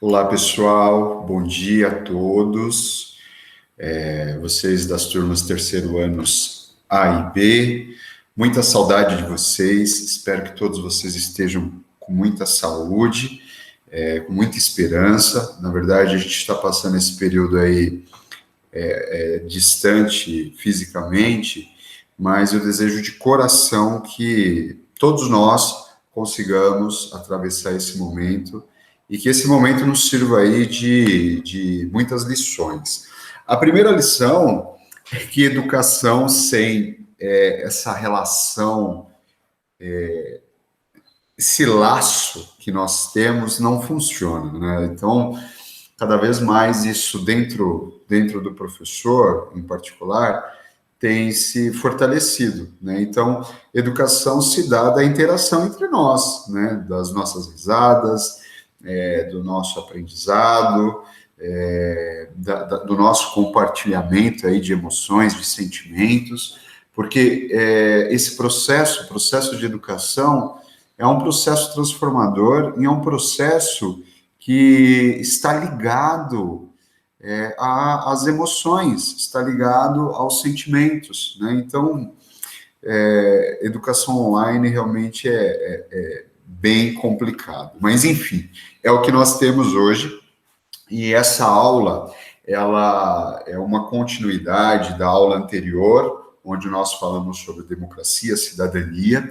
Olá, pessoal. Bom dia a todos. Vocês das turmas terceiro anos A e B. Muita saudade de vocês. Espero que todos vocês estejam com muita saúde, com muita esperança. Na verdade, a gente está passando esse período aí distante fisicamente, mas eu desejo de coração que todos nós consigamos atravessar esse momento e que esse momento nos sirva aí de muitas lições. A primeira lição é que educação sem essa relação, esse laço que nós temos não funciona, né? Então, cada vez mais isso dentro do professor, em particular, tem se fortalecido, né? Então, educação se dá da interação entre nós, né? Das nossas risadas, do nosso aprendizado, do nosso compartilhamento aí de emoções, de sentimentos, porque esse processo, o processo de educação, é um processo transformador e é um processo que está ligado às emoções, está ligado aos sentimentos, né? Então, educação online realmente é bem complicado. Mas, enfim, é o que nós temos hoje. E essa aula, ela é uma continuidade da aula anterior, onde nós falamos sobre democracia, cidadania.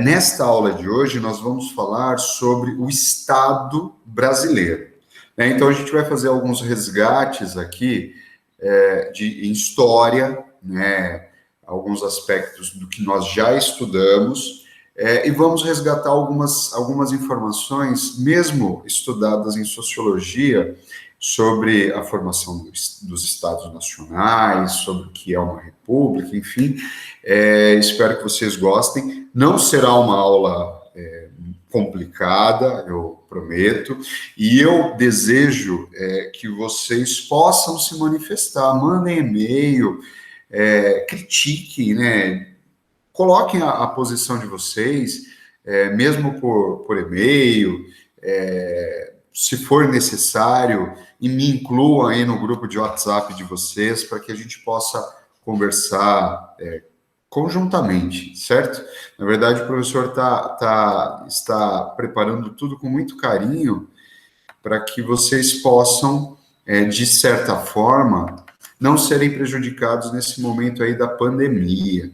Nesta aula de hoje, nós vamos falar sobre o Estado brasileiro. Então, a gente vai fazer alguns resgates aqui em história, né, alguns aspectos do que nós já estudamos, e vamos resgatar algumas informações, mesmo estudadas em sociologia, sobre a formação dos estados nacionais, sobre o que é uma república, enfim. Espero que vocês gostem. Não será uma aula complicada, eu prometo, e eu desejo que vocês possam se manifestar, mandem e-mail, critiquem, né? Coloquem a posição de vocês, mesmo por e-mail, se for necessário, e me incluam aí no grupo de WhatsApp de vocês, para que a gente possa conversar conjuntamente, certo? Na verdade, o professor está preparando tudo com muito carinho para que vocês possam, de certa forma, não serem prejudicados nesse momento aí da pandemia.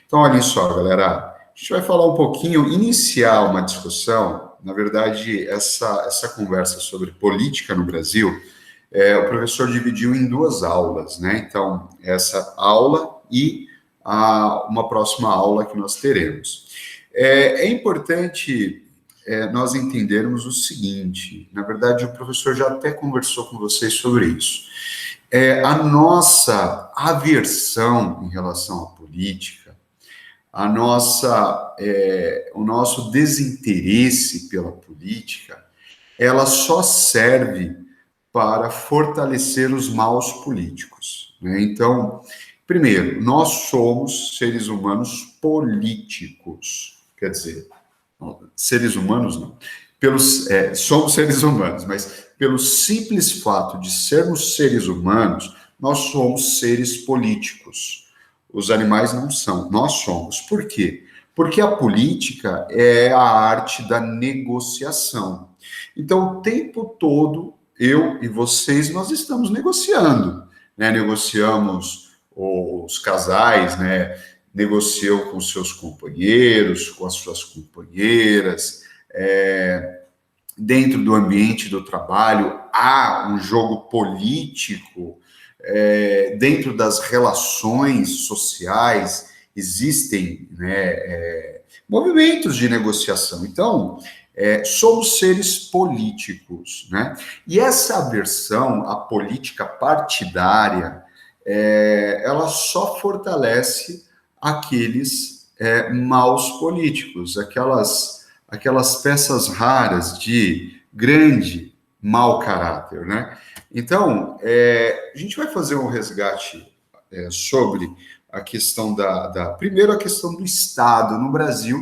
Então, olha só, galera, a gente vai falar um pouquinho, iniciar uma discussão, na verdade, essa conversa sobre política no Brasil, o professor dividiu em duas aulas, né? Então, essa aula e uma próxima aula que nós teremos. É importante nós entendermos o seguinte, na verdade, o professor já até conversou com vocês sobre isso. A nossa aversão em relação à política, o nosso desinteresse pela política, ela só serve para fortalecer os maus políticos, né? Então, primeiro, nós somos seres humanos políticos, quer dizer, seres humanos não, somos seres humanos, mas pelo simples fato de sermos seres humanos, nós somos seres políticos. Os animais não são, nós somos. Por quê? Porque a política é a arte da negociação. Então, o tempo todo, eu e vocês, nós estamos negociando, né? Negociamos os casais, né? Negociam com seus companheiros, com as suas companheiras, dentro do ambiente do trabalho, há um jogo político, dentro das relações sociais, existem, né, movimentos de negociação. Então, somos seres políticos, né? E essa aversão à política partidária, ela só fortalece aqueles maus políticos, aquelas peças raras de grande mau caráter, né? Então, a gente vai fazer um resgate sobre a questão primeiro a questão do Estado no Brasil,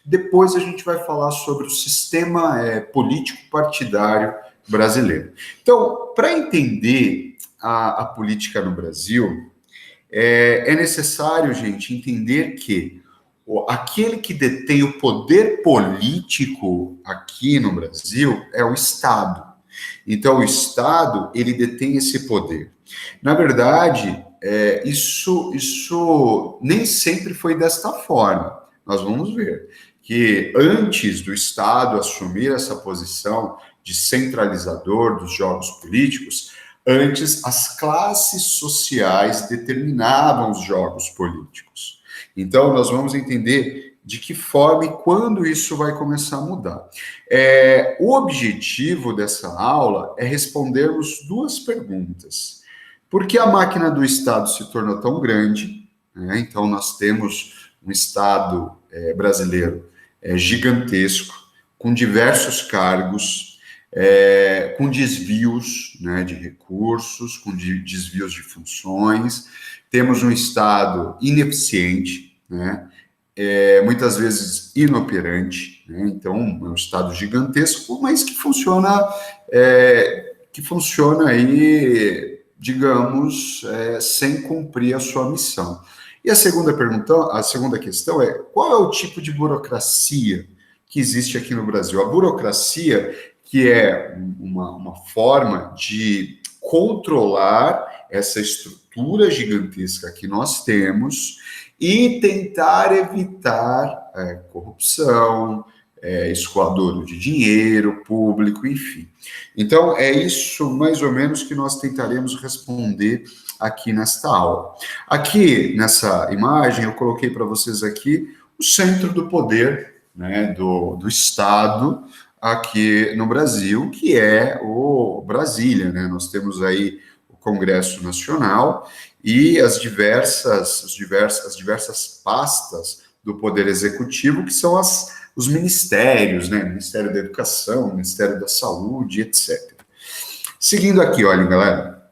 depois a gente vai falar sobre o sistema político partidário brasileiro. Então, para entender a política no Brasil, é necessário, gente, entender que aquele que detém o poder político aqui no Brasil é o Estado. Então, o Estado, ele detém esse poder. Na verdade, isso nem sempre foi desta forma. Nós vamos ver que antes do Estado assumir essa posição de centralizador dos jogos políticos, antes as classes sociais determinavam os jogos políticos. Então, nós vamos entender de que forma e quando isso vai começar a mudar. O objetivo dessa aula é respondermos duas perguntas. Por que a máquina do Estado se tornou tão grande? Então, nós temos um Estado brasileiro gigantesco, com diversos cargos, com desvios, né, de recursos, com desvios de funções. Temos um Estado ineficiente, né, muitas vezes inoperante, né? Então é um Estado gigantesco, mas que funciona aí, digamos, sem cumprir a sua missão. E a segunda pergunta, a segunda questão é: qual é o tipo de burocracia que existe aqui no Brasil? A burocracia, que é uma forma de controlar essa estrutura gigantesca que nós temos e tentar evitar corrupção, escoadouro de dinheiro público, enfim. Então, é isso mais ou menos que nós tentaremos responder aqui nesta aula. Aqui, nessa imagem, eu coloquei para vocês aqui o centro do poder, né, do Estado aqui no Brasil, que é o Brasília, né? Nós temos aí o Congresso Nacional e as diversas pastas do Poder Executivo, que são os ministérios, né? Ministério da Educação, Ministério da Saúde, etc. Seguindo aqui, olha, galera.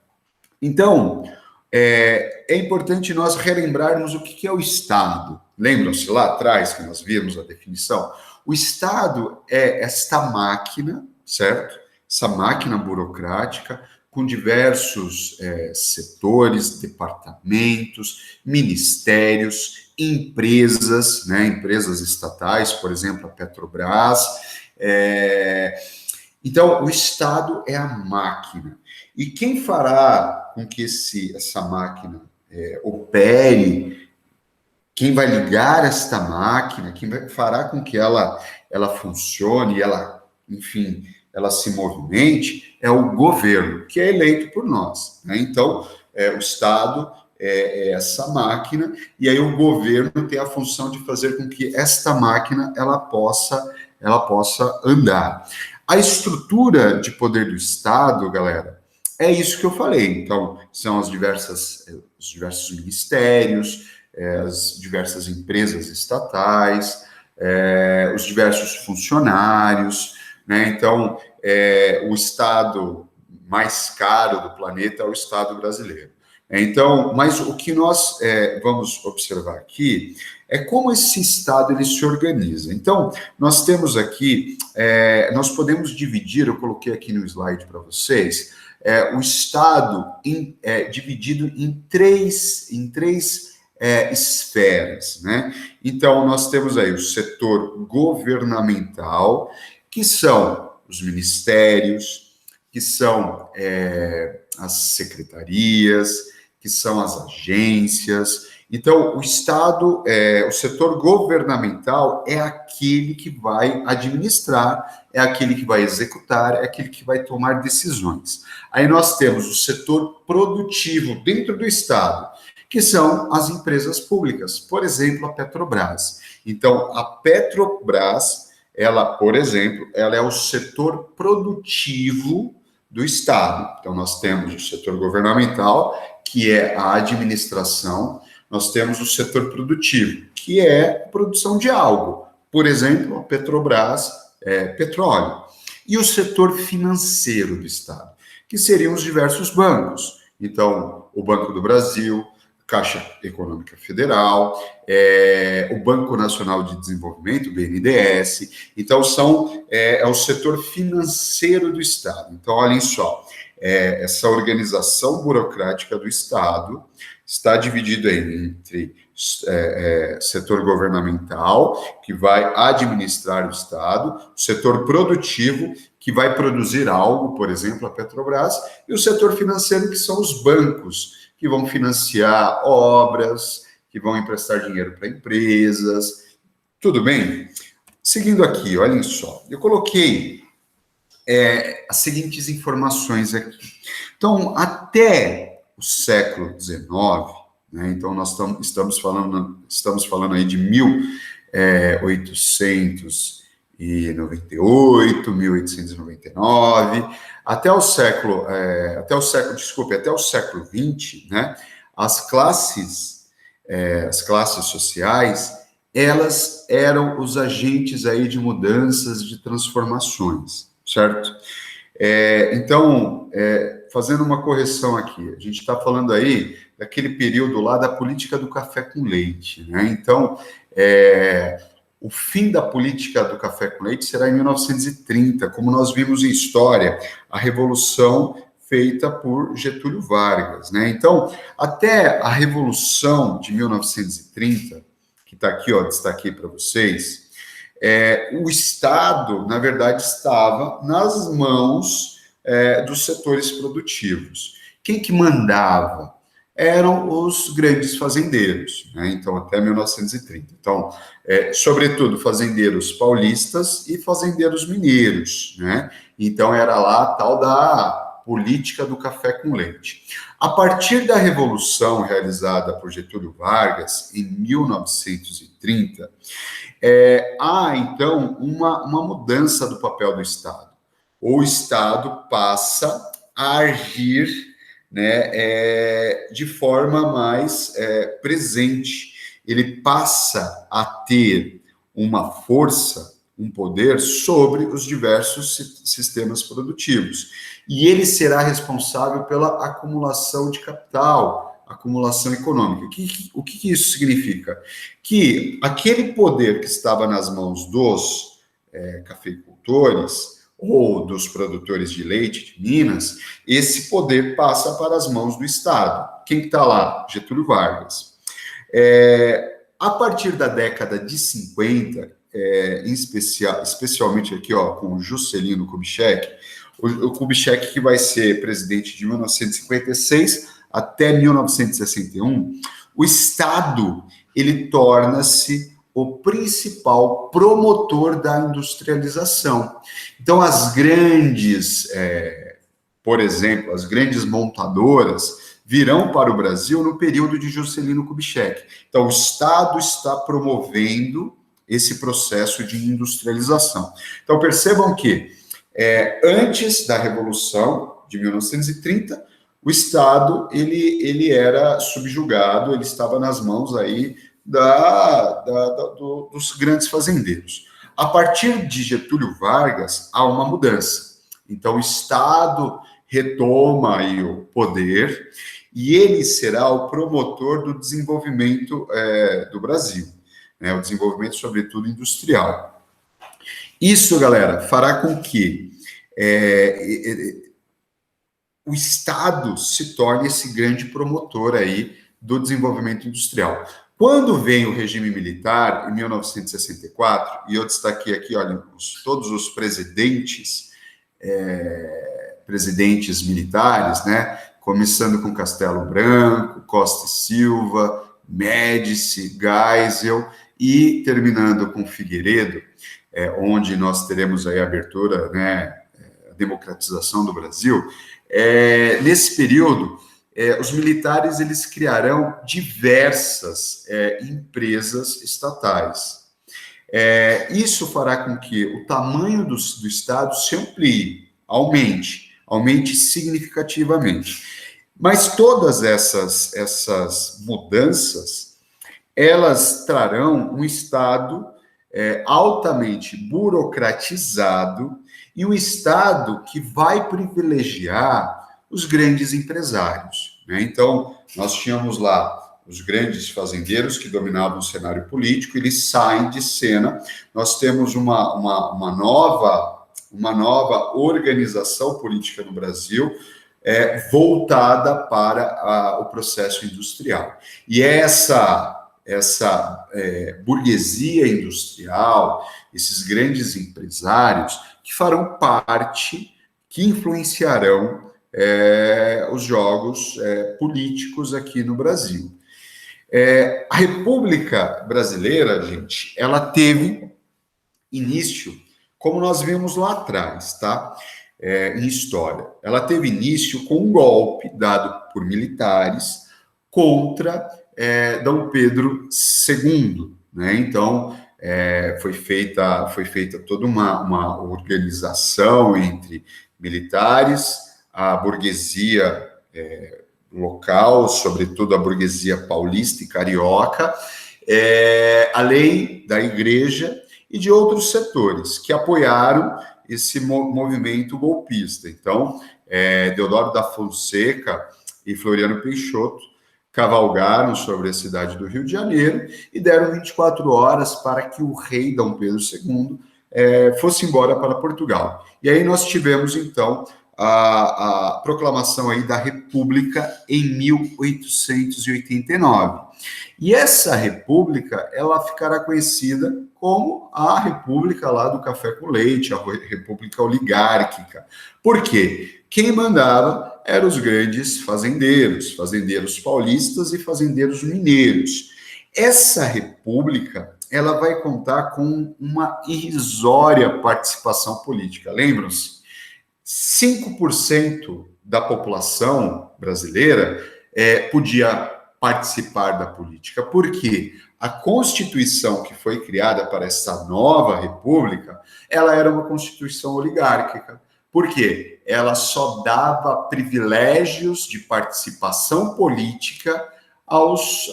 Então, é importante nós relembrarmos o que é o Estado. Lembram-se lá atrás que nós vimos a definição? O Estado é esta máquina, certo? Essa máquina burocrática, com diversos setores, departamentos, ministérios, empresas, né? Empresas estatais, por exemplo, a Petrobras. Então, o Estado é a máquina. E quem fará com que essa máquina opere, quem vai ligar esta máquina, fará com que ela funcione, enfim, ela se movimente, é o governo, que é eleito por nós, né? Então, o Estado é essa máquina, e aí o governo tem a função de fazer com que esta máquina ela possa andar. A estrutura de poder do Estado, galera, é isso que eu falei. Então, são os diversos ministérios, as diversas empresas estatais, os diversos funcionários, né? Então, o Estado mais caro do planeta é o Estado brasileiro. Então, mas o que nós vamos observar aqui é como esse Estado ele se organiza. Então, nós temos aqui, nós podemos dividir, eu coloquei aqui no slide para vocês, o Estado dividido em três esferas, né? Então, nós temos aí o setor governamental, que são os ministérios, que são as secretarias, que são as agências. Então, o Estado, o setor governamental é aquele que vai administrar, é aquele que vai executar, é aquele que vai tomar decisões. Aí nós temos o setor produtivo dentro do Estado, que são as empresas públicas, por exemplo, a Petrobras. Então, a Petrobras, ela, por exemplo, ela é o setor produtivo do Estado. Então, nós temos o setor governamental, que é a administração, nós temos o setor produtivo, que é a produção de algo. Por exemplo, a Petrobras é petróleo. E o setor financeiro do Estado, que seriam os diversos bancos. Então, o Banco do Brasil, Caixa Econômica Federal, o Banco Nacional de Desenvolvimento, o BNDES. Então, é o setor financeiro do Estado. Então, olhem só, essa organização burocrática do Estado está dividida entre setor governamental, que vai administrar o Estado, o setor produtivo, que vai produzir algo, por exemplo, a Petrobras, e o setor financeiro, que são os bancos, que vão financiar obras, que vão emprestar dinheiro para empresas. Tudo bem? Seguindo aqui, olhem só, eu coloquei as seguintes informações aqui. Então, até o século XIX, né, então nós estamos falando aí de 1898, 1899, até o século XX, né, as classes sociais, elas eram os agentes aí de mudanças, de transformações, certo? Então, fazendo uma correção aqui, a gente está falando aí daquele período lá da política do café com leite, né? Então, o fim da política do café com leite será em 1930, como nós vimos em história, a revolução feita por Getúlio Vargas, né? Então, até a revolução de 1930, que está aqui, ó, destaquei para vocês, o Estado, na verdade, estava nas mãos dos setores produtivos. Quem que mandava? Eram os grandes fazendeiros, né? Então, até 1930. Então, sobretudo, fazendeiros paulistas e fazendeiros mineiros, né? Então, era lá a tal da política do café com leite. A partir da revolução realizada por Getúlio Vargas, em 1930, há, então, uma mudança do papel do Estado. O Estado passa a agir, né, de forma mais presente. Ele passa a ter uma força, um poder sobre os diversos sistemas produtivos. E ele será responsável pela acumulação de capital, acumulação econômica. O que isso significa? Que aquele poder que estava nas mãos dos cafeicultores ou dos produtores de leite de Minas, esse poder passa para as mãos do Estado. Quem está lá? Getúlio Vargas. A partir da década de 50, especialmente aqui, ó, com o Juscelino Kubitschek, o Kubitschek, que vai ser presidente de 1956 até 1961, o Estado, ele torna-se o principal promotor da industrialização. Então, por exemplo, as grandes montadoras virão para o Brasil no período de Juscelino Kubitschek. Então, o Estado está promovendo esse processo de industrialização. Então, percebam que, antes da Revolução de 1930, o Estado ele era subjugado, ele estava nas mãos aí dos grandes fazendeiros. A partir de Getúlio Vargas, há uma mudança. Então, o Estado retoma aí o poder e ele será o promotor do desenvolvimento do Brasil, né, o desenvolvimento, sobretudo, industrial. Isso, galera, fará com que o Estado se torne esse grande promotor aí do desenvolvimento industrial. Quando vem o regime militar, em 1964, e eu destaquei aqui, olha, todos os presidentes militares, né, começando com Castelo Branco, Costa e Silva, Médici, Geisel, e terminando com Figueiredo, onde nós teremos aí a abertura, né, a democratização do Brasil. Nesse período, os militares eles criarão diversas empresas estatais. Isso fará com que o tamanho do Estado se amplie, aumente significativamente. Mas todas essas mudanças, elas trarão um Estado altamente burocratizado e um Estado que vai privilegiar os grandes empresários, né? Então, nós tínhamos lá os grandes fazendeiros que dominavam o cenário político, eles saem de cena. Nós temos uma nova organização política no Brasil, voltada para o processo industrial. E essa burguesia industrial, esses grandes empresários, que farão parte, que influenciarão os jogos políticos aqui no Brasil. A República Brasileira, gente, ela teve início, como nós vimos lá atrás, tá? Em história. Ela teve início com um golpe dado por militares contra Dom Pedro II, né? Então, foi feita toda uma organização entre militares, a burguesia local, sobretudo a burguesia paulista e carioca, além da igreja e de outros setores que apoiaram esse movimento golpista. Então, Deodoro da Fonseca e Floriano Peixoto cavalgaram sobre a cidade do Rio de Janeiro e deram 24 horas para que o rei Dom Pedro II fosse embora para Portugal. E aí nós tivemos, então, a proclamação aí da República em 1889. E essa República, ela ficará conhecida como a República lá do café com leite, a República Oligárquica. Por quê? Quem mandava eram os grandes fazendeiros paulistas e fazendeiros mineiros. Essa República, ela vai contar com uma irrisória participação política. Lembram-se? 5% da população brasileira podia participar da política. Por quê? A Constituição que foi criada para essa nova república, ela era uma Constituição oligárquica. Por quê? Ela só dava privilégios de participação política aos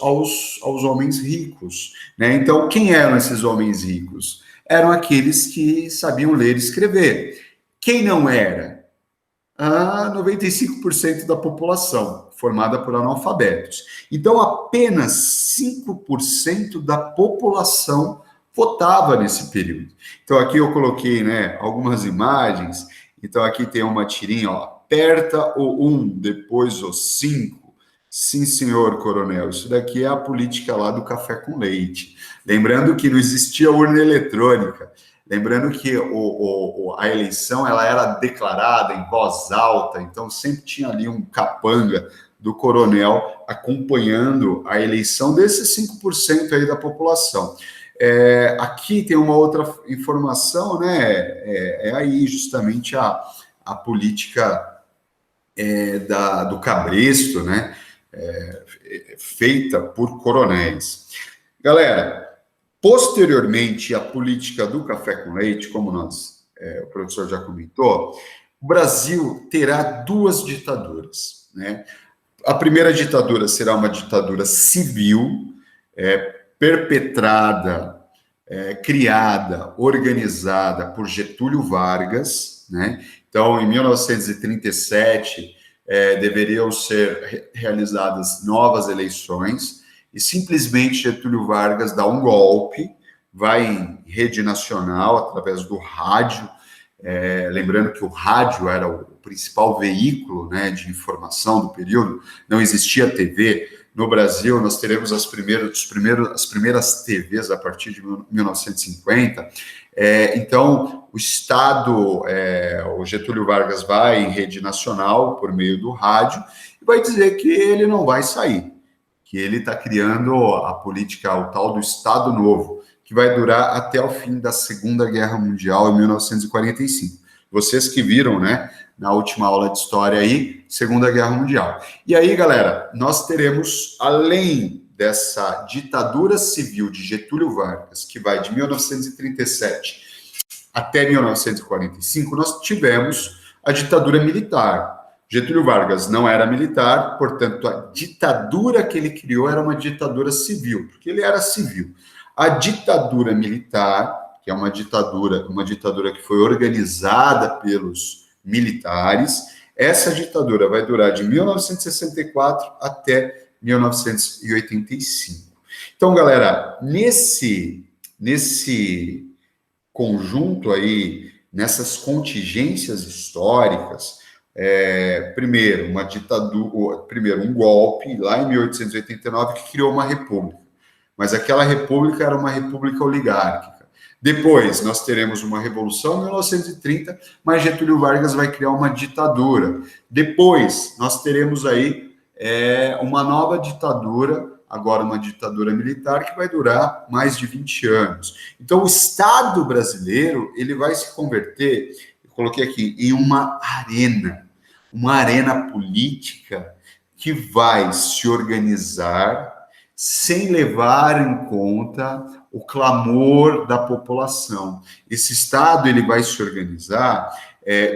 homens ricos, né? Então, quem eram esses homens ricos? Eram aqueles que sabiam ler e escrever. Quem não era? 95% da população, formada por analfabetos. Então, apenas 5% da população votava nesse período. Então, aqui eu coloquei, né, algumas imagens. Então, aqui tem uma tirinha, ó, aperta o 1, depois o 5. Sim, senhor coronel, isso daqui é a política lá do café com leite. Lembrando que não existia urna eletrônica. Lembrando que a eleição ela era declarada em voz alta, então sempre tinha ali um capanga do coronel acompanhando a eleição desses 5% aí da população. Aqui tem uma outra informação, né? Aí justamente a política do cabresto, né? Feita por coronéis. Galera, posteriormente à política do café com leite, como o professor já comentou, o Brasil terá duas ditaduras, né? A primeira ditadura será uma ditadura civil, perpetrada, criada, organizada por Getúlio Vargas, né? Então, em 1937, deveriam ser realizadas novas eleições, e simplesmente Getúlio Vargas dá um golpe, vai em rede nacional, através do rádio, lembrando que o rádio era o principal veículo, né, de informação do período, não existia TV. No Brasil, nós teremos as primeiras TVs a partir de 1950. Então, o Estado, o Getúlio Vargas vai em rede nacional, por meio do rádio, e vai dizer que ele não vai sair, que ele está criando a política, o tal do Estado Novo, que vai durar até o fim da Segunda Guerra Mundial, em 1945. Vocês que viram, né, na última aula de história aí, Segunda Guerra Mundial. E aí, galera, nós teremos, além dessa ditadura civil de Getúlio Vargas, que vai de 1937 até 1945, nós tivemos a ditadura militar. Getúlio Vargas não era militar, portanto, a ditadura que ele criou era uma ditadura civil, porque ele era civil. A ditadura militar, que é uma ditadura que foi organizada pelos militares, essa ditadura vai durar de 1964 até 1985. Então, galera, nesse conjunto aí, nessas contingências históricas, primeiro, uma ditadura, primeiro, um golpe, lá em 1889, que criou uma república. Mas aquela república era uma república oligárquica. Depois, nós teremos uma revolução em 1930, mas Getúlio Vargas vai criar uma ditadura. Depois, nós teremos aí uma nova ditadura, agora uma ditadura militar, que vai durar mais de 20 anos. Então, o Estado brasileiro, ele vai se converter, eu coloquei aqui, em uma arena política que vai se organizar sem levar em conta o clamor da população. Esse Estado, ele vai se organizar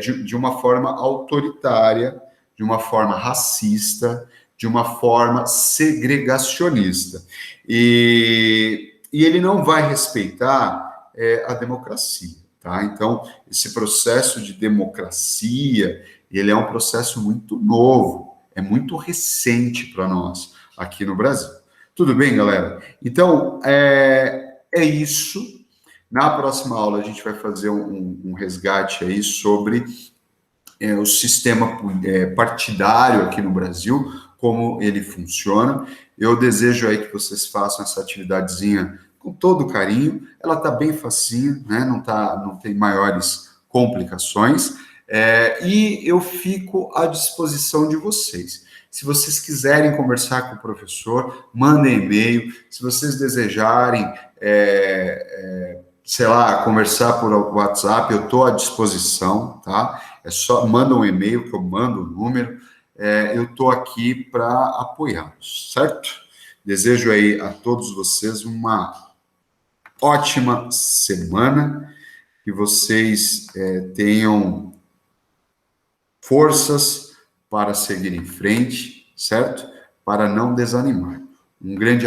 de uma forma autoritária, de uma forma racista, de uma forma segregacionista. E ele não vai respeitar a democracia, tá? Então, esse processo de democracia, ele é um processo muito novo, é muito recente para nós aqui no Brasil. Tudo bem, galera? Então, é isso. Na próxima aula, a gente vai fazer um resgate aí sobre o sistema partidário aqui no Brasil, como ele funciona. Eu desejo aí que vocês façam essa atividadezinha com todo carinho. Ela está bem facinha, né? Não tem maiores complicações. E eu fico à disposição de vocês. Se vocês quiserem conversar com o professor, mandem e-mail. Se vocês desejarem, sei lá, conversar por WhatsApp, eu estou à disposição, tá? É só, manda um e-mail que eu mando o número. Eu estou aqui para apoiá-los, certo? Desejo aí a todos vocês uma ótima semana, que vocês tenham forças para seguir em frente, certo? Para não desanimar. Um grande